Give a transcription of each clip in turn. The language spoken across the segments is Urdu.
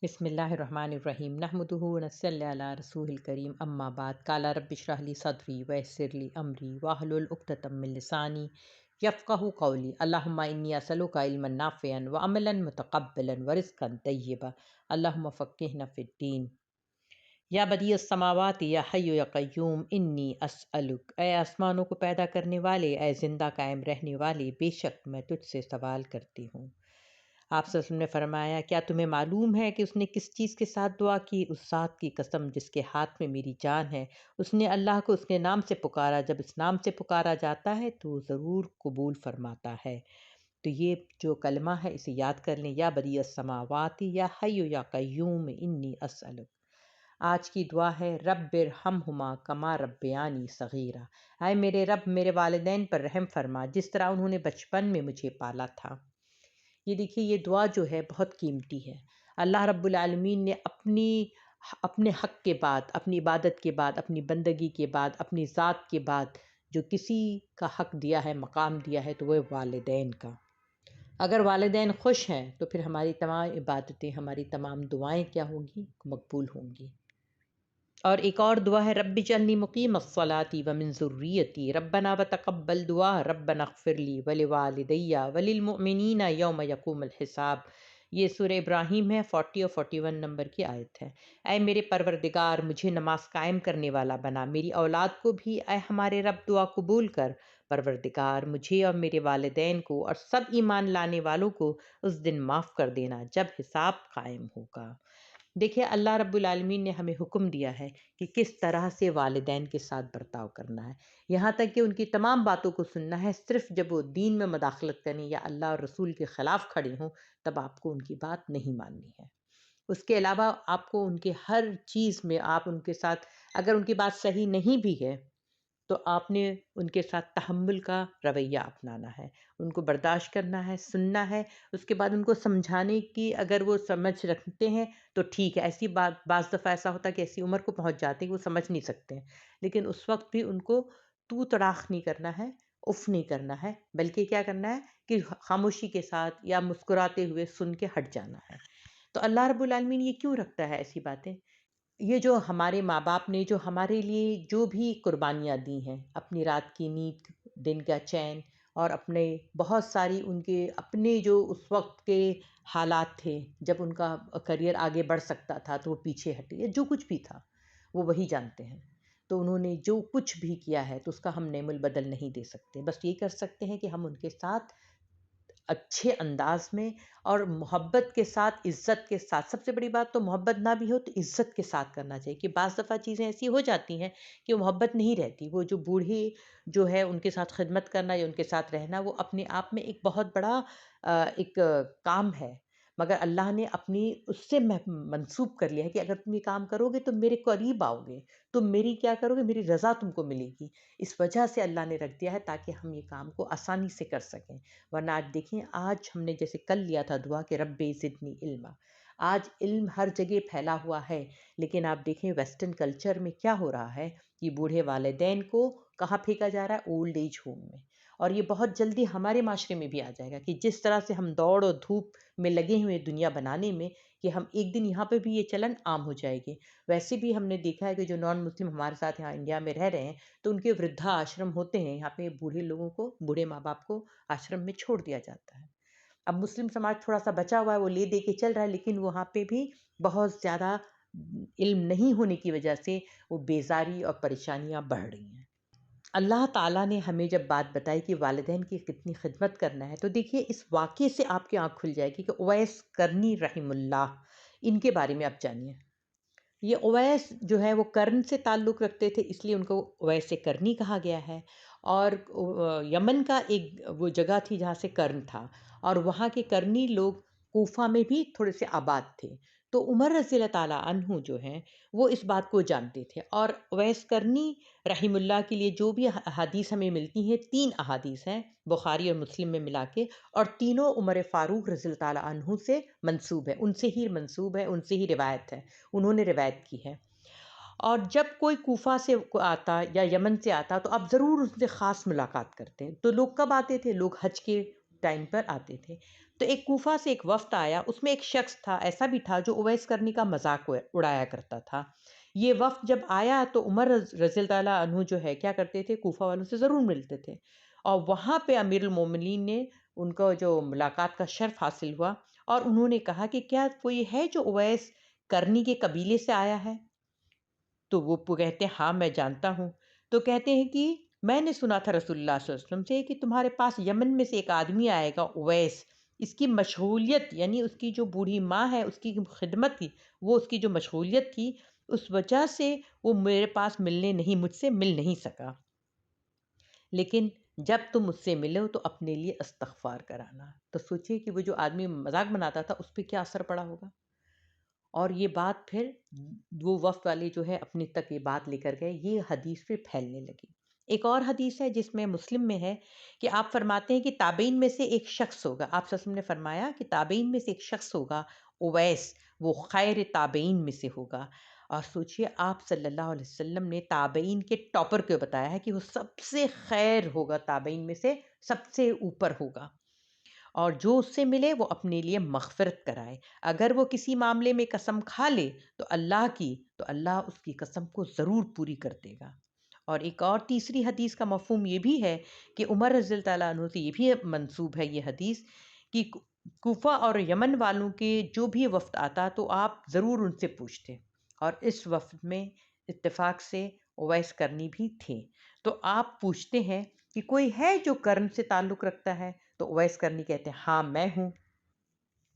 بسم اللہ الرحمن الرحیم نحمدہ ونصلی علی رسول الکریم اما بعد قال رب اشرح لی صدری ویسر لی امری واحلل عقدۃ من لسانی یفقہوا قولی اللہم انی اسألک علما نافعا وعملا متقبلا ورزقا طیبا اللہم فقہنا فی الدین۔ یا بدیع السماوات یا حی یا قیوم انی اسألک، اے آسمانوں کو پیدا کرنے والے، اے زندہ قائم رہنے والے، بے شک میں تجھ سے سوال کرتی ہوں۔ آپ صلی اللہ علیہ وسلم نے فرمایا، کیا تمہیں معلوم ہے کہ اس نے کس چیز کے ساتھ دعا کی؟ اس ذات کی قسم جس کے ہاتھ میں میری جان ہے، اس نے اللہ کو اس کے نام سے پکارا، جب اس نام سے پکارا جاتا ہے تو ضرور قبول فرماتا ہے۔ تو یہ جو کلمہ ہے اسے یاد کر لیں، یا بدیع السماوات یا حی یا قیوم انی اسألک۔ آج کی دعا ہے، رب ارحمہما کما ربیانی صغیرا، اے میرے رب میرے والدین پر رحم فرما جس طرح انہوں نے بچپن میں مجھے پالا تھا۔ یہ دیکھیے، یہ دعا جو ہے بہت قیمتی ہے۔ اللہ رب العالمین نے اپنے حق کے بعد، اپنی عبادت کے بعد، اپنی بندگی کے بعد، اپنی ذات کے بعد جو کسی کا حق دیا ہے، مقام دیا ہے، تو وہ والدین کا۔ اگر والدین خوش ہیں تو پھر ہماری تمام عبادتیں، ہماری تمام دعائیں کیا ہوں گی؟ مقبول ہوں گی۔ اور ایک اور دعا ہے، رب اجعلنی مقیم الصلاۃ ومن ذریتی ربنا وتقبل دعا ربنا اغفر لی ولوالدی وللمؤمنین یوم یقوم الحساب۔ یہ سورہ ابراہیم ہے، 40 اور 41 نمبر کی آیت ہے۔ اے میرے پروردگار، مجھے نماز قائم کرنے والا بنا، میری اولاد کو بھی اے ہمارے رب دعا قبول کر۔ پروردگار، مجھے اور میرے والدین کو اور سب ایمان لانے والوں کو اس دن معاف کر دینا جب حساب قائم ہوگا۔ دیکھیے، اللہ رب العالمین نے ہمیں حکم دیا ہے کہ کس طرح سے والدین کے ساتھ برتاؤ کرنا ہے، یہاں تک کہ ان کی تمام باتوں کو سننا ہے۔ صرف جب وہ دین میں مداخلت کریں یا اللہ اور رسول کے خلاف کھڑے ہوں تب آپ کو ان کی بات نہیں ماننی ہے۔ اس کے علاوہ آپ کو ان کے ہر چیز میں، آپ ان کے ساتھ اگر ان کی بات صحیح نہیں بھی ہے تو آپ نے ان کے ساتھ تحمل کا رویہ اپنانا ہے، ان کو برداشت کرنا ہے، سننا ہے۔ اس کے بعد ان کو سمجھانے کی اگر وہ سمجھ رکھتے ہیں تو ٹھیک ہے۔ ایسی بات بعض دفعہ ایسا ہوتا ہے کہ ایسی عمر کو پہنچ جاتے ہیں کہ وہ سمجھ نہیں سکتے ہیں، لیکن اس وقت بھی ان کو تو تڑاق نہیں کرنا ہے، اف نہیں کرنا ہے، بلکہ کیا کرنا ہے کہ خاموشی کے ساتھ یا مسکراتے ہوئے سن کے ہٹ جانا ہے۔ تو اللہ رب العالمین یہ کیوں رکھتا ہے ایسی باتیں؟ یہ جو ہمارے ماں باپ نے جو ہمارے لیے جو بھی قربانیاں دی ہیں، اپنی رات کی نیند، دن کا چین، اور اپنے بہت ساری ان کے اپنے جو اس وقت کے حالات تھے، جب ان کا کریئر آگے بڑھ سکتا تھا تو وہ پیچھے ہٹے، یا جو کچھ بھی تھا وہ وہی جانتے ہیں۔ تو انہوں نے جو کچھ بھی کیا ہے تو اس کا ہم نعم البدل نہیں دے سکتے، بس یہ کر سکتے ہیں کہ ہم ان کے ساتھ اچھے انداز میں اور محبت کے ساتھ، عزت کے ساتھ، سب سے بڑی بات تو محبت نہ بھی ہو تو عزت کے ساتھ کرنا چاہیے، کہ بعض دفعہ چیزیں ایسی ہو جاتی ہیں کہ محبت نہیں رہتی۔ وہ جو بوڑھے جو ہے ان کے ساتھ خدمت کرنا یا ان کے ساتھ رہنا وہ اپنے آپ میں ایک بہت بڑا ایک کام ہے، مگر اللہ نے اپنی اس سے منسوب کر لیا ہے کہ اگر تم یہ کام کرو گے تو میرے قریب آؤ گے، تم میری کیا کرو گے، میری رضا تم کو ملے گی۔ اس وجہ سے اللہ نے رکھ دیا ہے تاکہ ہم یہ کام کو آسانی سے کر سکیں۔ ورنہ آج دیکھیں، آج ہم نے جیسے کل لیا تھا دعا کہ رب زدنی علما، آج علم ہر جگہ پھیلا ہوا ہے، لیکن آپ دیکھیں ویسٹرن کلچر میں کیا ہو رہا ہے کہ بوڑھے والدین کو کہاں پھینکا جا رہا ہے؟ اولڈ ایج ہوم میں۔ اور یہ بہت جلدی ہمارے معاشرے میں بھی آ جائے گا کہ جس طرح سے ہم دوڑ و دھوپ میں لگے ہوئے دنیا بنانے میں، کہ ہم ایک دن یہاں پہ بھی یہ چلن عام ہو جائے گی۔ ویسے بھی ہم نے دیکھا ہے کہ جو نان مسلم ہمارے ساتھ یہاں انڈیا میں رہ رہے ہیں تو ان کے وردھا آشرم ہوتے ہیں، یہاں پہ بوڑھے لوگوں کو، بوڑھے ماں باپ کو آشرم میں چھوڑ دیا جاتا ہے۔ اب مسلم سماج تھوڑا سا بچا ہوا ہے، وہ لے دے کے چل رہا ہے، لیکن وہاں پہ بھی بہت زیادہ علم نہیں ہونے کی وجہ سے وہ بیزاری اور پریشانیاں بڑھ رہی ہیں۔ اللہ تعالیٰ نے ہمیں جب بات بتائی کہ والدین کی کتنی خدمت کرنا ہے، تو دیکھیے اس واقعے سے آپ کی آنکھ کھل جائے گی کہ اویس کرنی رحم اللہ، ان کے بارے میں آپ جانیے۔ یہ اویس جو ہے وہ کرن سے تعلق رکھتے تھے، اس لیے ان کو اویس کرنی کہا گیا ہے۔ اور یمن کا ایک وہ جگہ تھی جہاں سے کرن تھا، اور وہاں کے کرنی لوگ کوفہ میں بھی تھوڑے سے آباد تھے۔ تو عمر رضی اللہ تعالیٰ عنہ جو ہیں وہ اس بات کو جانتے تھے، اور اویس کرنی رحم اللہ کے لیے جو بھی احادیث ہمیں ملتی ہیں، 3 احادیث ہیں بخاری اور مسلم میں ملا کے، اور تینوں عمر فاروق رضی اللہ تعالیٰ عنہ سے منسوب ہے، ان سے ہی منسوب ہے، ان سے ہی روایت ہے، انہوں نے روایت کی ہے۔ اور جب کوئی کوفہ سے آتا یا یمن سے آتا تو آپ ضرور ان سے خاص ملاقات کرتے ہیں۔ تو لوگ کب آتے تھے؟ لوگ حج کے ٹائم پر آتے تھے۔ تو ایک کوفہ سے ایک وفد آیا، اس میں ایک شخص تھا، ایسا بھی تھا جو اویس کرنی کا مذاق اڑایا کرتا تھا۔ یہ وفد جب آیا تو عمر رضی اللہ تعالیٰ عنہ جو ہے کیا کرتے تھے، کوفہ والوں سے ضرور ملتے تھے، اور وہاں پہ امیر المومنین نے ان کو جو ملاقات کا شرف حاصل ہوا، اور انہوں نے کہا کہ کیا کوئی ہے جو اویس کرنی کے قبیلے سے آیا ہے؟ تو وہ کہتے ہیں ہاں میں جانتا ہوں۔ تو کہتے ہیں کہ میں نے سنا تھا رسول اللہ صلی اللہ علیہ وسلم سے کہ تمہارے پاس یمن میں سے ایک آدمی آئے گا اویس، اس کی مشغولیت یعنی اس کی جو بوڑھی ماں ہے اس کی خدمت کی، وہ اس کی جو مشغولیت تھی اس وجہ سے وہ میرے پاس ملنے نہیں، مجھ سے مل نہیں سکا، لیکن جب تم مجھ سے ملو تو اپنے لیے استغفار کرانا۔ تو سوچئے کہ وہ جو آدمی مذاق بناتا تھا اس پہ کیا اثر پڑا ہوگا۔ اور یہ بات پھر وہ وفد والے جو ہے اپنے تک یہ بات لے کر گئے، یہ حدیث پھر پھیلنے لگی۔ ایک اور حدیث ہے جس میں مسلم میں ہے کہ آپ فرماتے ہیں کہ تابعین میں سے ایک شخص ہوگا، آپ صلی اللہ علیہ وسلم نے فرمایا کہ تابعین میں سے ایک شخص ہوگا اویس، وہ خیر تابعین میں سے ہوگا۔ اور سوچئے آپ صلی اللہ علیہ وسلم نے تابعین کے ٹاپر کو بتایا ہے کہ وہ سب سے خیر ہوگا، تابعین میں سے سب سے اوپر ہوگا، اور جو اس سے ملے وہ اپنے لیے مغفرت کرائے، اگر وہ کسی معاملے میں قسم کھا لے تو اللہ کی، تو اللہ اس کی قسم کو ضرور پوری کر دے گا۔ اور ایک اور تیسری حدیث کا مفہوم یہ بھی ہے کہ عمر رضی اللہ تعالیٰ عنہ سے یہ بھی منسوب ہے یہ حدیث کہ کوفہ اور یمن والوں کے جو بھی وفد آتا تو آپ ضرور ان سے پوچھتے، اور اس وفد میں اتفاق سے اویس کرنی بھی تھے۔ تو آپ پوچھتے ہیں کہ کوئی ہے جو کرن سے تعلق رکھتا ہے؟ تو اویس کرنی کہتے ہیں ہاں میں ہوں۔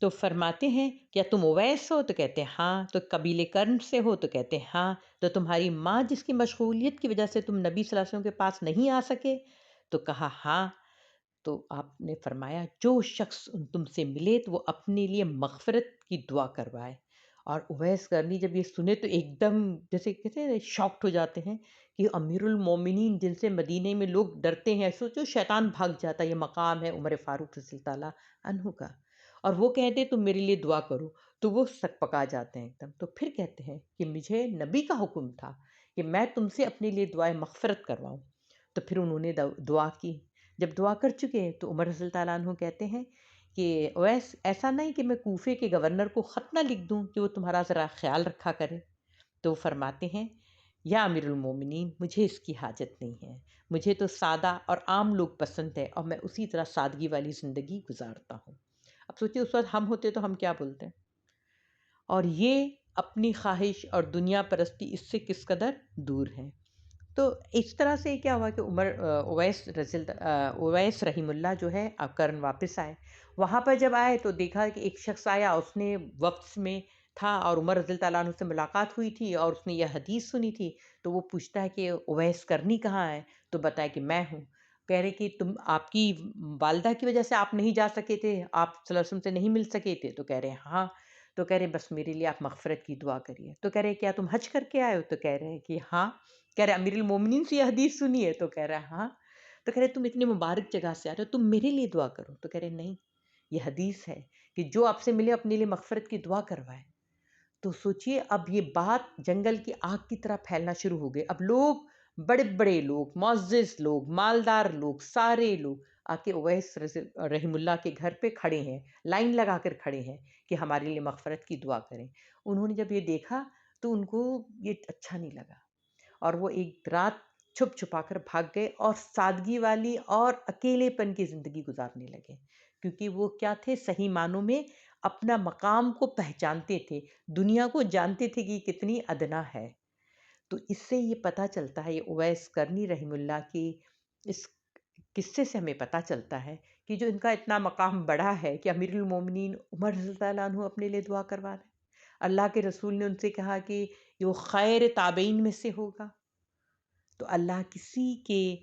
تو فرماتے ہیں کیا تم اویس ہو؟ تو کہتے ہیں ہاں۔ تو قبیلے کرن سے ہو؟ تو کہتے ہیں ہاں۔ تو تمہاری ماں جس کی مشغولیت کی وجہ سے تم نبی صلی اللہ علیہ وسلم کے پاس نہیں آ سکے؟ تو کہا ہاں۔ تو آپ نے فرمایا جو شخص تم سے ملے تو وہ اپنے لیے مغفرت کی دعا کروائے۔ اور اویس کرنی جب یہ سنے تو ایک دم جیسے کہتے ہیں شاکڈ ہو جاتے ہیں کہ امیر المومنین جن سے مدینے میں لوگ ڈرتے ہیں، سوچو شیطان بھاگ جاتا، یہ مقام ہے عمر فاروق رضی اللہ تعالیٰ عنہ کا، اور وہ کہتے تم میرے لیے دعا کرو، تو وہ سک پکا جاتے ہیں ایک دم۔ تو پھر کہتے ہیں کہ مجھے نبی کا حکم تھا کہ میں تم سے اپنے لیے دعائے مغفرت کرواؤں۔ تو پھر انہوں نے دعا کی۔ جب دعا کر چکے تو عمر رضی اللہ تعالیٰ عنہ کہتے ہیں کہ اویس ایسا نہیں کہ میں کوفے کے گورنر کو خط نہ لکھ دوں کہ وہ تمہارا ذرا خیال رکھا کرے؟ تو وہ فرماتے ہیں یا امیر المومنین مجھے اس کی حاجت نہیں ہے، مجھے تو سادہ اور عام لوگ پسند ہے، اور میں اسی طرح سادگی والی زندگی گزارتا ہوں۔ اب سوچیں اس وقت ہم ہوتے تو ہم کیا بولتے ہیں؟ اور یہ اپنی خواہش اور دنیا پرستی اس سے کس قدر دور ہیں۔ تو اس طرح سے کیا ہوا کہ اویس رحیم اللہ جو ہے اب کرن واپس آئے۔ وہاں پر جب آئے تو دیکھا کہ ایک شخص آیا، اس نے وفد میں تھا اور عمر رضی اللہ تعالیٰ عنہ سے ملاقات ہوئی تھی اور اس نے یہ حدیث سنی تھی، تو وہ پوچھتا ہے کہ اویس کرنی کہاں ہے؟ تو بتایا کہ میں ہوں۔ کہہ رہے کہ تم آپ کی والدہ کی وجہ سے آپ نہیں جا سکے تھے، آپ صلی اللہ علیہ وسلم سے نہیں مل سکے تھے؟ تو کہہ رہے ہاں۔ تو کہہ رہے بس میرے لیے آپ مغفرت کی دعا کریے۔ تو کہہ رہے کیا تم حج کر کے آئے ہو؟ تو کہہ رہے کہ ہاں۔ کہہ رہے امیر المومنین سے یہ حدیث سنی ہے؟ تو کہہ رہا ہاں۔ تو کہہ رہے تم اتنے مبارک جگہ سے آ رہے ہو، تم میرے لیے دعا کرو۔ تو کہہ رہے نہیں، یہ حدیث ہے کہ جو آپ سے ملے اپنے لیے مغفرت کی دعا کروائے۔ تو سوچئے اب یہ بات جنگل کی آگ کی طرح پھیلنا شروع ہو گئے۔ اب لوگ، بڑے بڑے لوگ، معزز لوگ، مالدار لوگ، سارے لوگ آ کے اویس رحم اللہ کے گھر پہ کھڑے ہیں، لائن لگا کر کھڑے ہیں کہ ہمارے لیے مغفرت کی دعا کریں۔ انہوں نے جب یہ دیکھا تو ان کو یہ اچھا نہیں لگا، اور وہ ایک رات چھپ چھپا کر بھاگ گئے اور سادگی والی اور اکیلے پن کی زندگی گزارنے لگے، کیونکہ وہ کیا تھے، صحیح معنوں میں اپنا مقام کو پہچانتے تھے، دنیا کو جانتے تھے کہ یہ کتنی ادنا ہے۔ تو اس سے یہ پتہ چلتا ہے، یہ اویس کرنی رحم اللہ کی اس قصے سے ہمیں پتہ چلتا ہے کہ جو ان کا اتنا مقام بڑا ہے کہ امیر المومنین عمر رضی اللہ عنہ اپنے لیے دعا کروا رہے ہیں۔ اللہ کے رسول نے ان سے کہا کہ یہ خیر تابعین میں سے ہوگا۔ تو اللہ کسی کے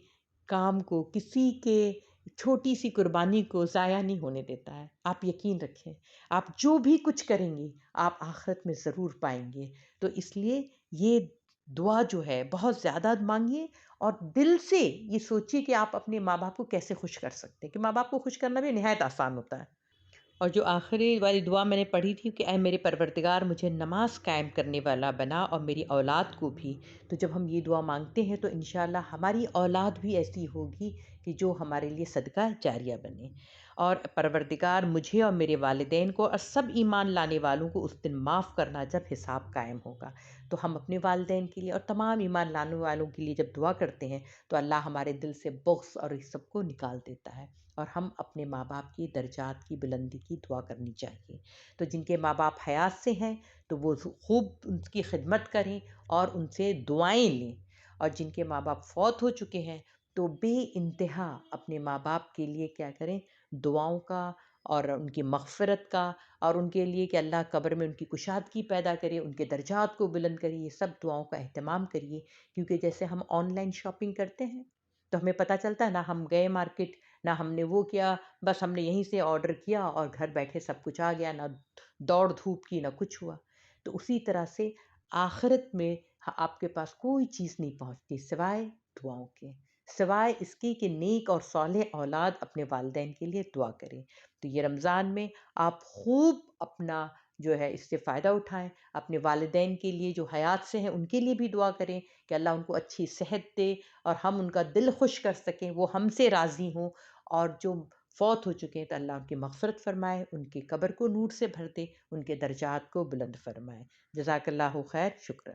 کام کو، کسی کے چھوٹی سی قربانی کو ضائع نہیں ہونے دیتا ہے۔ آپ یقین رکھیں، آپ جو بھی کچھ کریں گے آپ آخرت میں ضرور پائیں گے۔ تو اس لیے یہ دعا جو ہے بہت زیادہ مانگیے، اور دل سے یہ سوچیے کہ آپ اپنے ماں باپ کو کیسے خوش کر سکتے ہیں، کہ ماں باپ کو خوش کرنا بھی نہایت آسان ہوتا ہے۔ اور جو آخری والی دعا میں نے پڑھی تھی کہ اے میرے پروردگار مجھے نماز قائم کرنے والا بنا اور میری اولاد کو بھی، تو جب ہم یہ دعا مانگتے ہیں تو انشاءاللہ ہماری اولاد بھی ایسی ہوگی کہ جو ہمارے لیے صدقہ جاریہ بنے۔ اور پروردگار مجھے اور میرے والدین کو اور سب ایمان لانے والوں کو اس دن معاف کرنا جب حساب قائم ہوگا۔ تو ہم اپنے والدین کے لیے اور تمام ایمان لانے والوں کے لیے جب دعا کرتے ہیں تو اللہ ہمارے دل سے بغض اور اس سب کو نکال دیتا ہے، اور ہم اپنے ماں باپ کی درجات کی بلندی کی دعا کرنی چاہیے۔ تو جن کے ماں باپ حیات سے ہیں تو وہ خوب ان کی خدمت کریں اور ان سے دعائیں لیں، اور جن کے ماں باپ فوت ہو چکے ہیں تو بے انتہا اپنے ماں باپ کے لیے کیا کریں، دعاؤں کا اور ان کی مغفرت کا، اور ان کے لیے کہ اللہ قبر میں ان کی کشادگی پیدا کرے، ان کے درجات کو بلند کرے، یہ سب دعاؤں کا اہتمام کریے۔ کیونکہ جیسے ہم آن لائن شاپنگ کرتے ہیں تو ہمیں پتہ چلتا ہے نہ ہم گئے مارکیٹ، نہ ہم نے وہ کیا، بس ہم نے یہیں سے آرڈر کیا اور گھر بیٹھے سب کچھ آ گیا، نہ دوڑ دھوپ کی نہ کچھ ہوا۔ تو اسی طرح سے آخرت میں آپ کے پاس کوئی چیز نہیں پہنچتی سوائے دعاؤں کے، سوائے اس کی کہ نیک اور صالح اولاد اپنے والدین کے لیے دعا کریں۔ تو یہ رمضان میں آپ خوب اپنا جو ہے اس سے فائدہ اٹھائیں، اپنے والدین کے لیے جو حیات سے ہیں ان کے لیے بھی دعا کریں کہ اللہ ان کو اچھی صحت دے اور ہم ان کا دل خوش کر سکیں، وہ ہم سے راضی ہوں، اور جو فوت ہو چکے ہیں تو اللہ ان کی مغفرت فرمائے، ان کی قبر کو نور سے بھر دے، ان کے درجات کو بلند فرمائے۔ جزاک اللہ خیر، شکرا۔